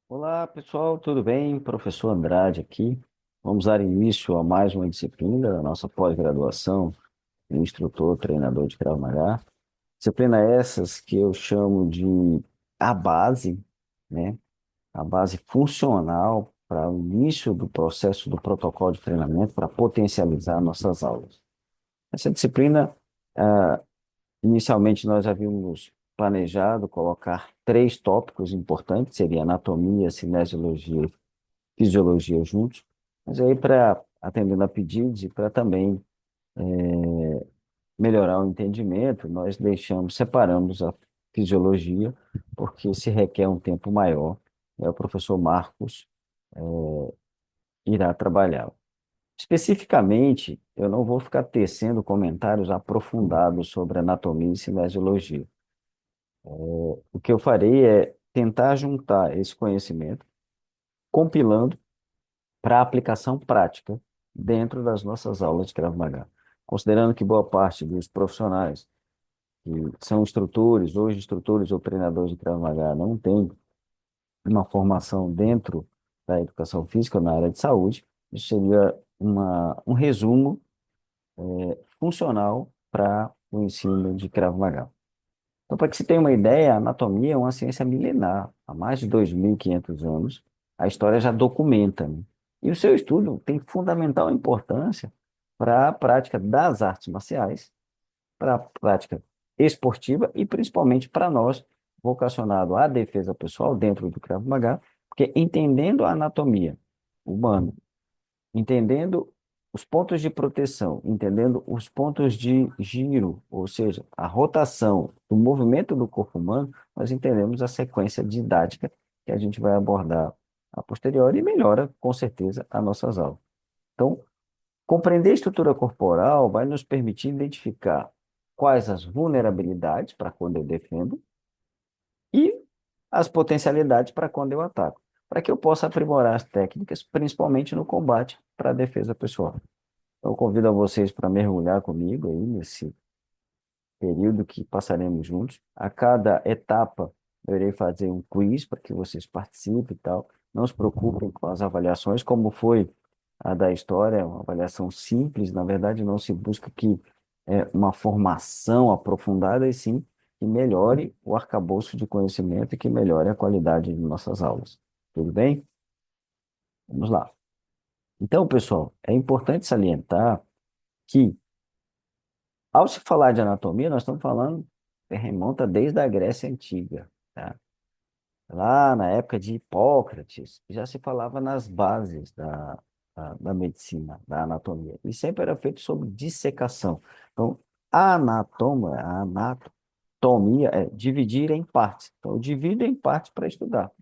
Olá, pessoal, tudo bem? Professor Andrade aqui. Vamos dar início a mais uma disciplina da nossa pós-graduação em instrutor, treinador de Krav Maga. Disciplina essas que eu chamo de a base, né? A base funcional para o início do processo do protocolo de treinamento para potencializar nossas aulas. Essa disciplina, ah, inicialmente nós havíamos planejado colocar três tópicos importantes, seria anatomia, cinesiologia fisiologia juntos, mas aí para atendendo a pedidos e para também melhorar o entendimento, nós separamos a fisiologia, porque se requer um tempo maior, o professor Marcos irá trabalhar. Especificamente, eu não vou ficar tecendo comentários aprofundados sobre anatomia e cinesiologia. O que eu farei é tentar juntar esse conhecimento, compilando para aplicação prática dentro das nossas aulas de Krav Maga. Considerando que boa parte dos profissionais que são instrutores, hoje instrutores ou treinadores de Krav Maga, não tem uma formação dentro da educação física na área de saúde, isso seria um resumo funcional para o ensino de Krav Maga. Então, para que se tenha uma ideia, a anatomia é uma ciência milenar. Há mais de 2.500 anos, a história já documenta, né? E o seu estudo tem fundamental importância para a prática das artes marciais, para a prática esportiva e principalmente para nós, vocacionado à defesa pessoal dentro do Krav Maga, porque entendendo a anatomia humana, entendendo os pontos de proteção, entendendo os pontos de giro, ou seja, a rotação do movimento do corpo humano, nós entendemos a sequência didática que a gente vai abordar a posteriori e melhora, com certeza, as nossas aulas. Então, compreender a estrutura corporal vai nos permitir identificar quais as vulnerabilidades para quando eu defendo e as potencialidades para quando eu ataco, para que eu possa aprimorar as técnicas, principalmente no combate para a defesa pessoal. Então, eu convido a vocês para mergulhar comigo aí nesse período que passaremos juntos. A cada etapa, eu irei fazer um quiz para que vocês participem e tal. Não se preocupem com as avaliações, como foi a da história, uma avaliação simples. Na verdade, não se busca que uma formação aprofundada, e sim que melhore o arcabouço de conhecimento e que melhore a qualidade de nossas aulas. Tudo bem? Vamos lá. Então, pessoal, é importante salientar que ao se falar de anatomia, nós estamos falando, remonta desde a Grécia Antiga, tá? Lá na época de Hipócrates, já se falava nas bases da medicina, da anatomia. E sempre era feito sobre dissecação. Então, a anatomia é dividir em partes. Então, eu divido em partes para estudar.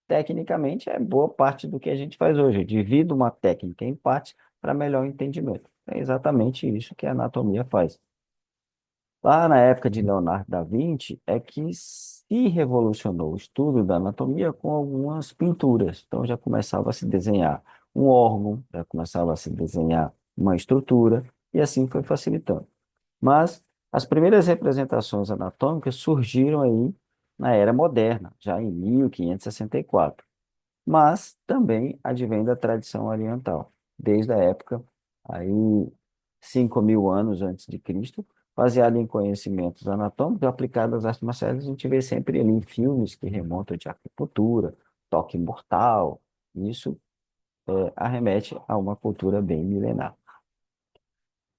Tecnicamente, é boa parte do que a gente faz hoje. Eu divido uma técnica em partes para melhor entendimento. É exatamente isso que a anatomia faz. Lá na época de Leonardo da Vinci é que se revolucionou o estudo da anatomia com algumas pinturas. Então já começava a se desenhar um órgão, já começava a se desenhar uma estrutura, e assim foi facilitando. Mas as primeiras representações anatômicas surgiram aí na Era Moderna, já em 1564, mas também advém da tradição oriental, desde a época aí 5.000 anos antes de Cristo, baseado em conhecimentos anatômicos aplicados às artes marciais. A gente vê sempre ali em filmes que remontam de acupuntura, toque mortal. Isso arremete a uma cultura bem milenar.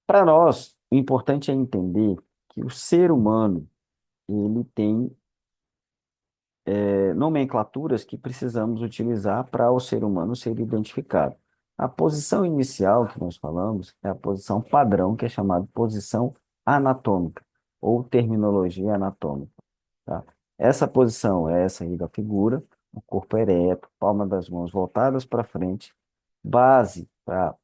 Para nós, o importante é entender que o ser humano ele tem nomenclaturas que precisamos utilizar para o ser humano ser identificado. A posição inicial que nós falamos é a posição padrão, que é chamada posição anatômica, ou terminologia anatômica, tá? Essa posição é essa aí da figura, o corpo ereto, palma das mãos voltadas para frente, base para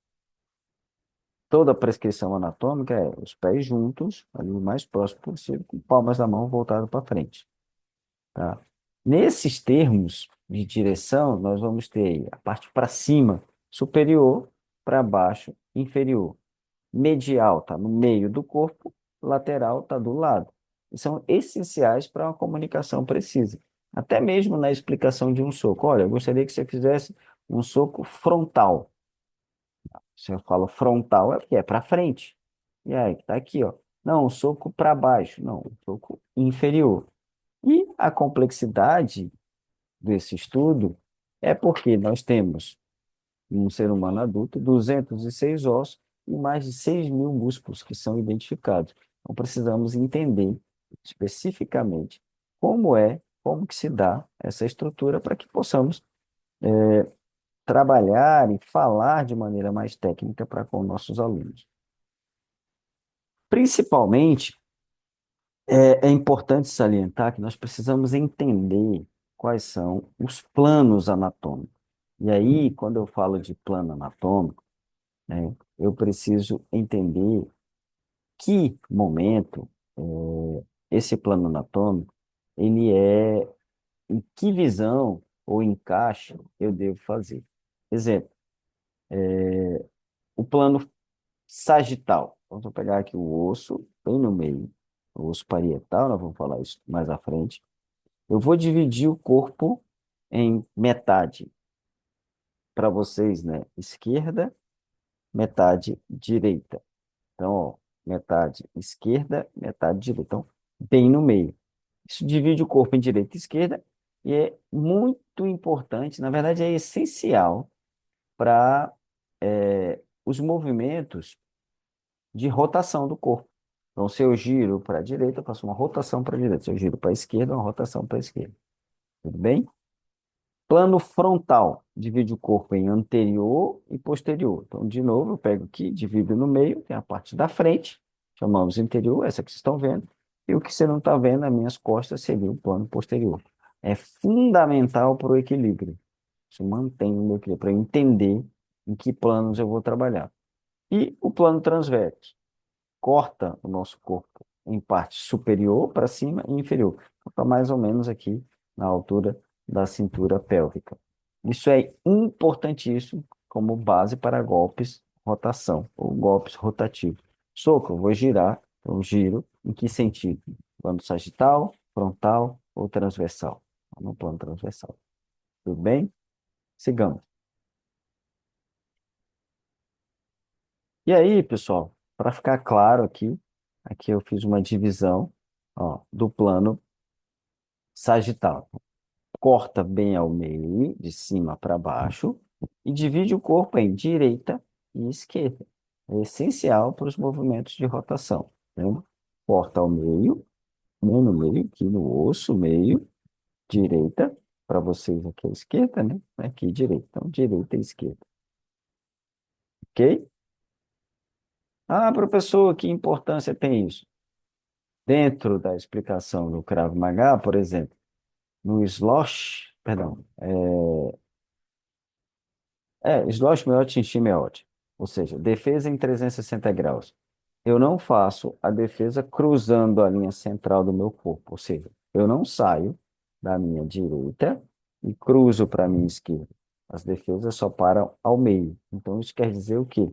toda a prescrição anatômica é os pés juntos, ali o mais próximo possível, com palmas da mão voltadas para frente, tá? Nesses termos de direção, nós vamos ter a parte para cima, superior, para baixo, inferior. Medial está no meio do corpo, lateral está do lado. E são essenciais para uma comunicação precisa. Até mesmo na explicação de um soco. Olha, eu gostaria que você fizesse um soco frontal. Se eu falo frontal, é porque é para frente. E aí, que tá aqui, ó. Não, um soco para baixo. Não, um soco inferior. E a complexidade desse estudo é porque nós temos um ser humano adulto, 206 ossos e mais de 6 mil músculos que são identificados. Então, precisamos entender especificamente como que se dá essa estrutura para que possamos trabalhar e falar de maneira mais técnica para com nossos alunos. Principalmente, é importante salientar que nós precisamos entender quais são os planos anatômicos. E aí, quando eu falo de plano anatômico, né, eu preciso entender que momento esse plano anatômico ele é, em que visão ou encaixe eu devo fazer. Exemplo, o plano sagital. Vamos pegar aqui o osso bem no meio, o osso parietal, nós vamos falar isso mais à frente. Eu vou dividir o corpo em metade para vocês, né? Esquerda, metade direita. Então, ó, metade esquerda, metade direita. Então, bem no meio. Isso divide o corpo em direita e esquerda e é muito importante, na verdade, é essencial para os movimentos de rotação do corpo. Então, se eu giro para a direita, eu faço uma rotação para a direita. Se eu giro para a esquerda, uma rotação para a esquerda. Tudo bem? Plano frontal divide o corpo em anterior e posterior. Então, de novo, eu pego aqui, divido no meio, tem a parte da frente, chamamos interior, essa que vocês estão vendo, e o que você não está vendo nas minhas costas seria o plano posterior. É fundamental para o equilíbrio. Isso mantém o meu equilíbrio, para eu entender em que planos eu vou trabalhar. E o plano transverso corta o nosso corpo em parte superior para cima e inferior. Está mais ou menos aqui na altura da cintura pélvica. Isso é importantíssimo como base para golpes rotação ou golpes rotativos. Soco, eu vou girar, então giro em que sentido? Plano sagital, frontal ou transversal? No plano transversal. Tudo bem? Sigamos. E aí, pessoal, para ficar claro aqui eu fiz uma divisão, ó, do plano sagital. Corta bem ao meio, de cima para baixo, e divide o corpo em direita e esquerda. É essencial para os movimentos de rotação. Né? Corta ao meio, bem no meio, aqui no osso, meio, direita, para vocês aqui à esquerda, né? Aqui direita. Então, direita e esquerda. Ok? Ah, professor, que importância tem isso? Dentro da explicação do Krav Maga, por exemplo, no slosh, perdão, slosh meiot em meiot, ou seja, defesa em 360 graus. Eu não faço a defesa cruzando a linha central do meu corpo, ou seja, eu não saio da minha direita e cruzo para a minha esquerda. As defesas só param ao meio. Então, isso quer dizer o quê?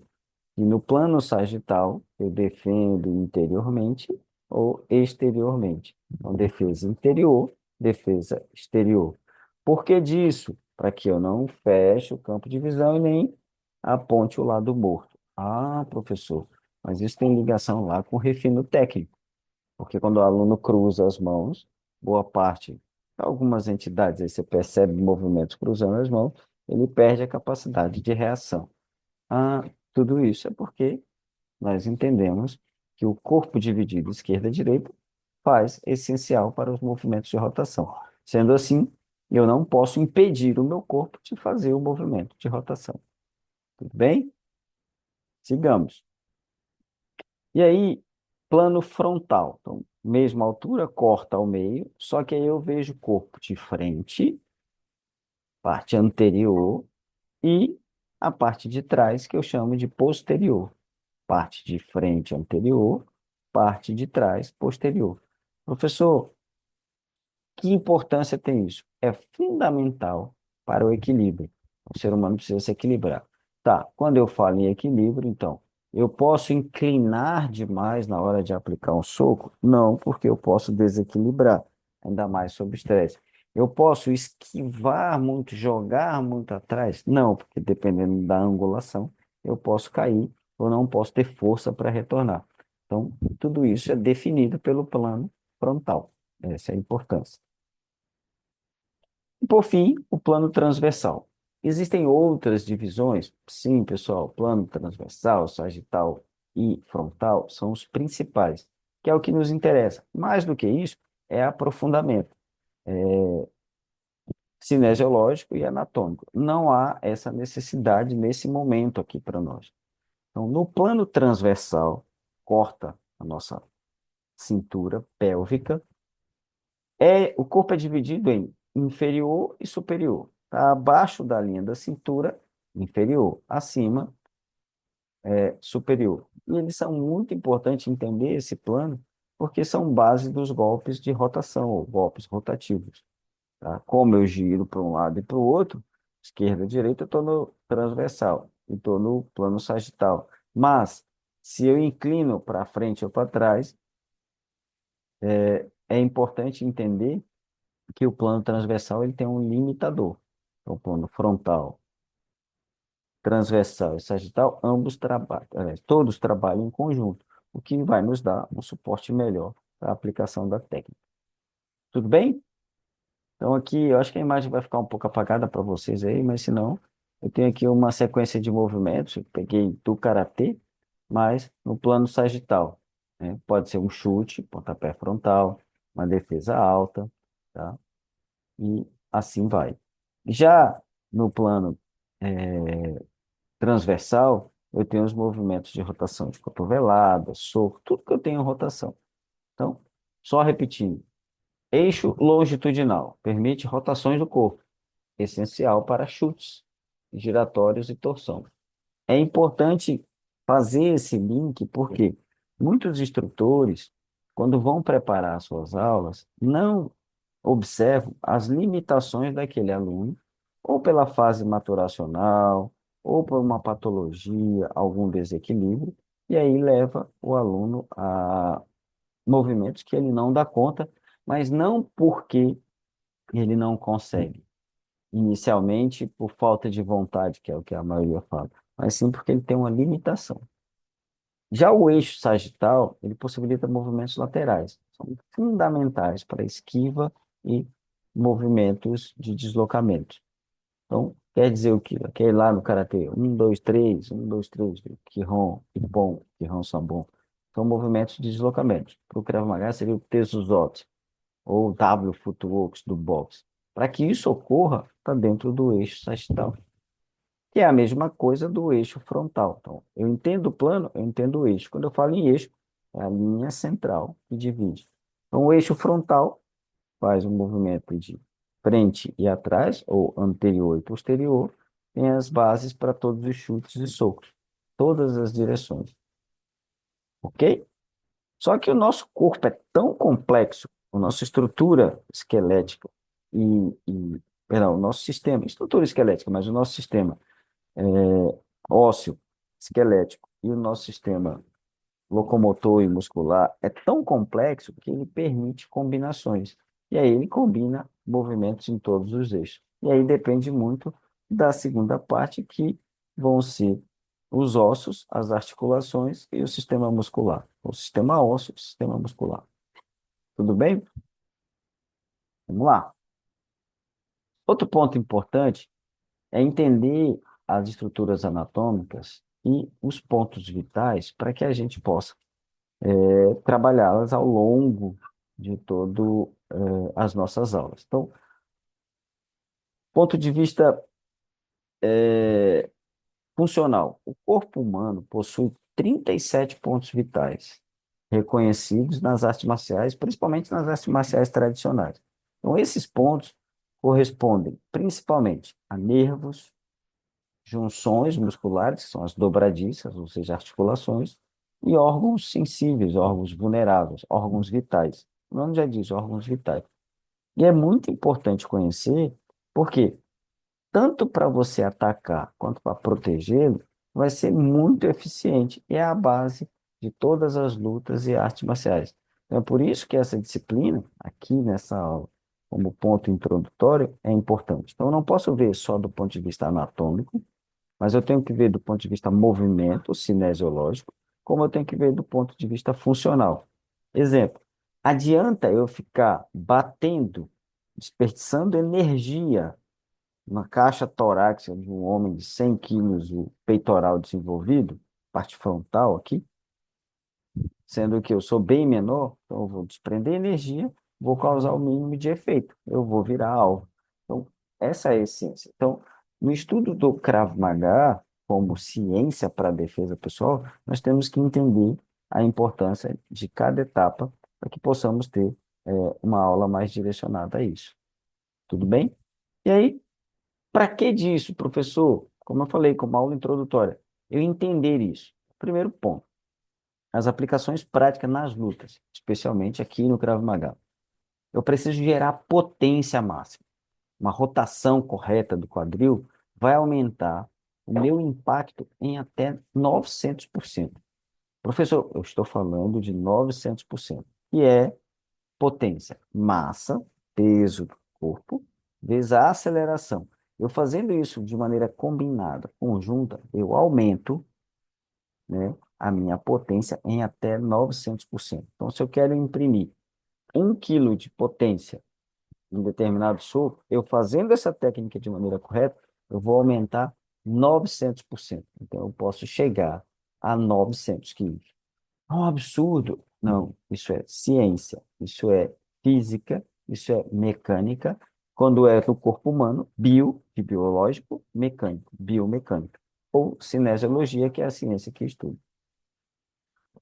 E no plano sagital, eu defendo interiormente ou exteriormente. Então, defesa interior, defesa exterior. Por que disso? Para que eu não feche o campo de visão e nem aponte o lado morto. Ah, professor, mas isso tem ligação lá com o refino técnico, porque quando o aluno cruza as mãos, boa parte, algumas entidades, aí você percebe movimentos cruzando as mãos, ele perde a capacidade de reação. Ah, tudo isso é porque nós entendemos que o corpo dividido esquerda-direita faz essencial para os movimentos de rotação. Sendo assim, eu não posso impedir o meu corpo de fazer o movimento de rotação. Tudo bem? Sigamos. E aí, plano frontal. Então, mesma altura, corta ao meio, só que aí eu vejo o corpo de frente, parte anterior, e a parte de trás, que eu chamo de posterior. Parte de frente anterior, parte de trás posterior. Professor, que importância tem isso? É fundamental para o equilíbrio. O ser humano precisa se equilibrar. Tá, quando eu falo em equilíbrio, então, eu posso inclinar demais na hora de aplicar um soco? Não, porque eu posso desequilibrar, ainda mais sob estresse. Eu posso esquivar muito, jogar muito atrás? Não, porque dependendo da angulação, eu posso cair ou não posso ter força para retornar. Então, tudo isso é definido pelo plano frontal. Essa é a importância. E, por fim, o plano transversal. Existem outras divisões? Sim, pessoal, plano transversal, sagital e frontal são os principais, que é o que nos interessa. Mais do que isso, é aprofundamento cinesiológico e anatômico. Não há essa necessidade nesse momento aqui para nós. Então, no plano transversal, corta a nossa cintura pélvica. O corpo é dividido em inferior e superior. Tá? Abaixo da linha da cintura, inferior. Acima, superior. E eles são muito importantes entender esse plano, porque são base dos golpes de rotação, ou golpes rotativos. Tá? Como eu giro para um lado e para o outro, esquerda e direita, eu estou no transversal e estou no plano sagital. Mas, se eu inclino para frente ou para trás, é importante entender que o plano transversal ele tem um limitador. Então, o plano frontal, transversal e sagital, ambos trabalham, todos trabalham em conjunto, o que vai nos dar um suporte melhor para a aplicação da técnica. Tudo bem? Então aqui, eu acho que a imagem vai ficar um pouco apagada para vocês aí, mas se não, eu tenho aqui uma sequência de movimentos, eu peguei do karatê, mas no plano sagital, né? Pode ser um chute, pontapé frontal, uma defesa alta, tá? E assim vai. Já no plano transversal, eu tenho os movimentos de rotação de cotovelada, soco, tudo que eu tenho em rotação. Então, só repetindo. Eixo longitudinal permite rotações do corpo essencial para chutes giratórios e torção. É importante fazer esse link porque muitos instrutores, quando vão preparar suas aulas, não observam as limitações daquele aluno, ou pela fase maturacional, ou por uma patologia, algum desequilíbrio, e aí leva o aluno a movimentos que ele não dá conta, mas não porque ele não consegue inicialmente por falta de vontade, que é o que a maioria fala, mas sim porque ele tem uma limitação. Já o eixo sagital, ele possibilita movimentos laterais, são fundamentais para esquiva e movimentos de deslocamento. Então, quer dizer o quê? Aquele lá no karatê, um, dois, três, Kihon, Ippon, Kihon, Sambon, são movimentos de deslocamento. Para o Krav Maga seria o Tezuzot, ou W footworks do boxe. Para que isso ocorra, está dentro do eixo sagital, que é a mesma coisa do eixo frontal. Então, eu entendo o plano, eu entendo o eixo. Quando eu falo em eixo, é a linha central que divide. Então, o eixo frontal faz um movimento de frente e atrás, ou anterior e posterior, tem as bases para todos os chutes e socos, todas as direções. Ok? Só que o nosso corpo é tão complexo, a nossa estrutura esquelética perdão, o nosso sistema, estrutura esquelética, mas o nosso sistema ósseo, esquelético e o nosso sistema locomotor e muscular é tão complexo que ele permite combinações. E aí ele combina movimentos em todos os eixos. E aí depende muito da segunda parte, que vão ser os ossos, as articulações e o sistema muscular. O sistema ósseo e o sistema muscular. Tudo bem? Vamos lá. Outro ponto importante é entender as estruturas anatômicas e os pontos vitais para que a gente possa trabalhá-las ao longo de todo as nossas aulas. Então, ponto de vista funcional. O corpo humano possui 37 pontos vitais reconhecidos nas artes marciais, principalmente nas artes marciais tradicionais. Então, esses pontos correspondem principalmente a nervos, junções musculares, que são as dobradiças, ou seja, articulações, e órgãos sensíveis, órgãos vulneráveis, órgãos vitais. O nome já diz, órgãos vitais. E é muito importante conhecer, porque tanto para você atacar quanto para protegê-lo, vai ser muito eficiente e é a base de todas as lutas e artes marciais. Então, é por isso que essa disciplina, aqui nessa aula, como ponto introdutório, é importante. Então, eu não posso ver só do ponto de vista anatômico, mas eu tenho que ver do ponto de vista movimento cinesiológico, como eu tenho que ver do ponto de vista funcional. Exemplo, adianta eu ficar batendo, desperdiçando energia na caixa torácica de um homem de 100 quilos, o peitoral desenvolvido, parte frontal aqui, sendo que eu sou bem menor, então eu vou desprender energia, vou causar o mínimo de efeito, eu vou virar alvo. Então, essa é a essência. Então, no estudo do Krav Maga, como ciência para a defesa pessoal, nós temos que entender a importância de cada etapa para que possamos ter uma aula mais direcionada a isso. Tudo bem? E aí, para que disso, professor? Como eu falei, como aula introdutória, eu entender isso. Primeiro ponto, as aplicações práticas nas lutas, especialmente aqui no Krav Maga. Eu preciso gerar potência máxima. Uma rotação correta do quadril vai aumentar o meu impacto em até 900%. Professor, eu estou falando de 900%, que é potência, massa, peso do corpo, vezes a aceleração. Eu fazendo isso de maneira combinada, conjunta, eu aumento, né, a minha potência em até 900%. Então, se eu quero imprimir 1 quilo de potência em determinado soco, eu fazendo essa técnica de maneira correta, eu vou aumentar 900%. Então, eu posso chegar a 900 quilos. É um absurdo. Não, isso é ciência, isso é física, isso é mecânica. Quando é do corpo humano, bio, de biológico, mecânico, biomecânica. Ou cinesiologia, que é a ciência que estuda.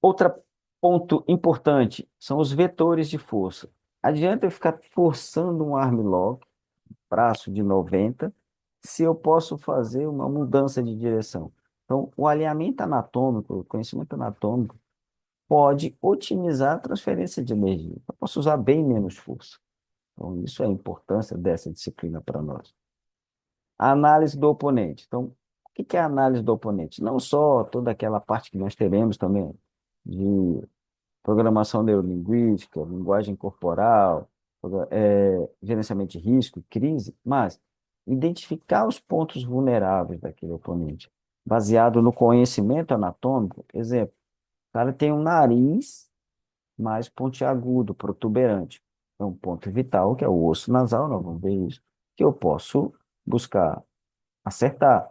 Outro ponto importante são os vetores de força. Adianta eu ficar forçando um arm lock, braço de 90, se eu posso fazer uma mudança de direção. Então, o alinhamento anatômico, o conhecimento anatômico, pode otimizar a transferência de energia. Eu posso usar bem menos força. Então, isso é a importância dessa disciplina para nós. A análise do oponente. Então, o que é a análise do oponente? Não só toda aquela parte que nós teremos também de programação neurolinguística, linguagem corporal, gerenciamento de risco, crise, mas identificar os pontos vulneráveis daquele oponente, baseado no conhecimento anatômico. Exemplo, o cara tem um nariz mais pontiagudo, protuberante. É um ponto vital, que é o osso nasal, nós vamos ver isso, que eu posso buscar acertar.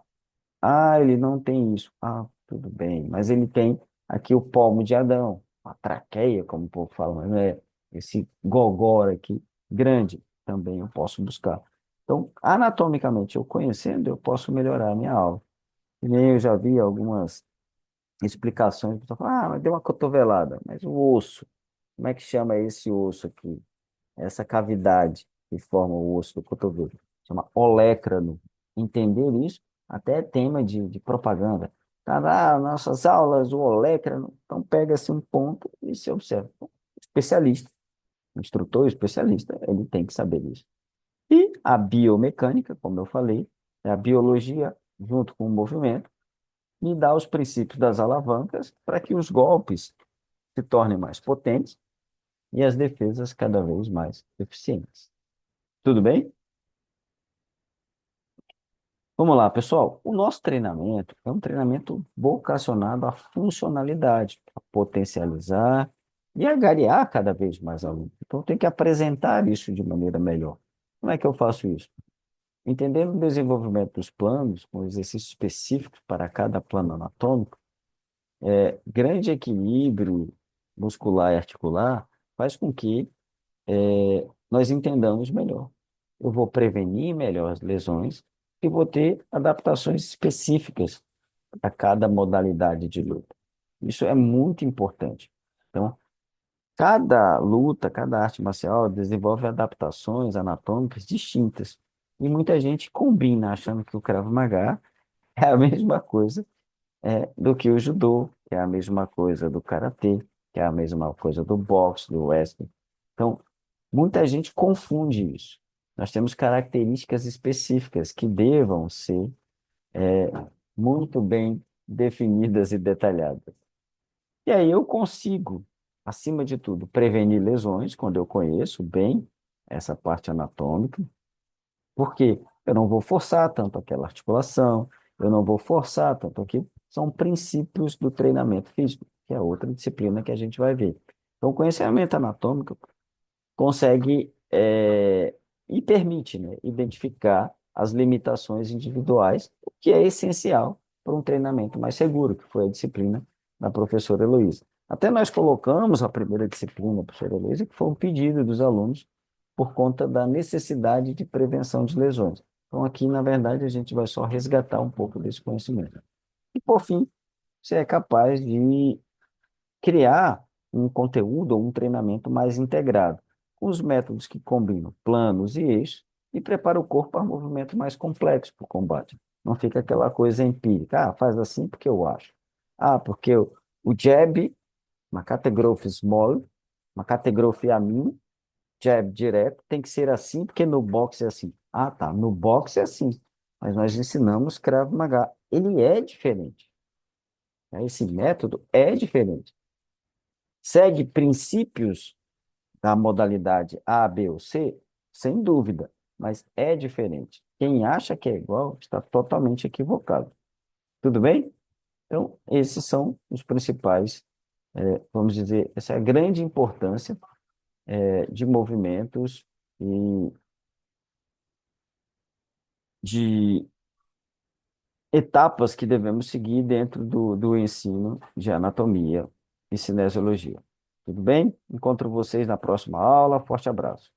Ah, ele não tem isso. Ah, tudo bem. Mas ele tem aqui o palmo de Adão, a traqueia, como o povo fala, mas não é esse gogó aqui, grande, também eu posso buscar. Então, anatomicamente, eu conhecendo, eu posso melhorar a minha aula. E nem eu já vi algumas explicações, a pessoa fala, mas deu uma cotovelada, mas o osso, como é que chama esse osso aqui? Essa cavidade que forma o osso do cotovelo. Chama olécrano. Entender isso até é tema de propaganda. Tá lá, nossas aulas, o olécrano. Então, pega-se um ponto e se observa. Especialista, instrutor especialista, ele tem que saber isso. E a biomecânica, como eu falei, é a biologia junto com o movimento, me dá os princípios das alavancas para que os golpes se tornem mais potentes e as defesas cada vez mais eficientes. Tudo bem? Vamos lá, pessoal. O nosso treinamento é um treinamento vocacionado à funcionalidade, a potencializar e agariar cada vez mais alunos. Então, tem que apresentar isso de maneira melhor. Como é que eu faço isso? Entendendo o desenvolvimento dos planos, com exercícios específicos para cada plano anatômico, grande equilíbrio muscular e articular faz com que nós entendamos melhor. Eu vou prevenir melhor as lesões e vou ter adaptações específicas a cada modalidade de luta. Isso é muito importante. Então, cada luta, cada arte marcial desenvolve adaptações anatômicas distintas. E muita gente combina achando que o Krav Maga é a mesma coisa do que o judô, que é a mesma coisa do karatê, que é a mesma coisa do boxe, do wrestling. Então, muita gente confunde isso. Nós temos características específicas que devam ser muito bem definidas e detalhadas. E aí eu consigo, acima de tudo, prevenir lesões quando eu conheço bem essa parte anatômica, porque eu não vou forçar tanto aquela articulação, eu não vou forçar tanto aquilo. São princípios do treinamento físico, que é outra disciplina que a gente vai ver. Então, o conhecimento anatômico consegue e permite, né, identificar as limitações individuais, o que é essencial para um treinamento mais seguro, que foi a disciplina da professora Heloísa. Até nós colocamos a primeira disciplina da professora Heloísa, que foi um pedido dos alunos por conta da necessidade de prevenção de lesões. Então, aqui, na verdade, a gente vai só resgatar um pouco desse conhecimento. E, por fim, você é capaz de criar um conteúdo ou um treinamento mais integrado, com os métodos que combinam planos e eixos e prepara o corpo para um movimento mais complexo para o combate. Não fica aquela coisa empírica, faz assim porque eu acho. Porque o jab, uma growth small, uma growth a mim, jab direto, tem que ser assim porque no boxe é assim. Tá, no boxe é assim, mas nós ensinamos Krav Maga. Ele é diferente, né? Esse método é diferente. Segue princípios da modalidade A, B ou C? Sem dúvida, mas é diferente. Quem acha que é igual está totalmente equivocado. Tudo bem? Então, esses são os principais, vamos dizer, essa é a grande importância, de movimentos e de etapas que devemos seguir dentro do ensino de anatomia e cinesiologia. Tudo bem? Encontro vocês na próxima aula. Forte abraço.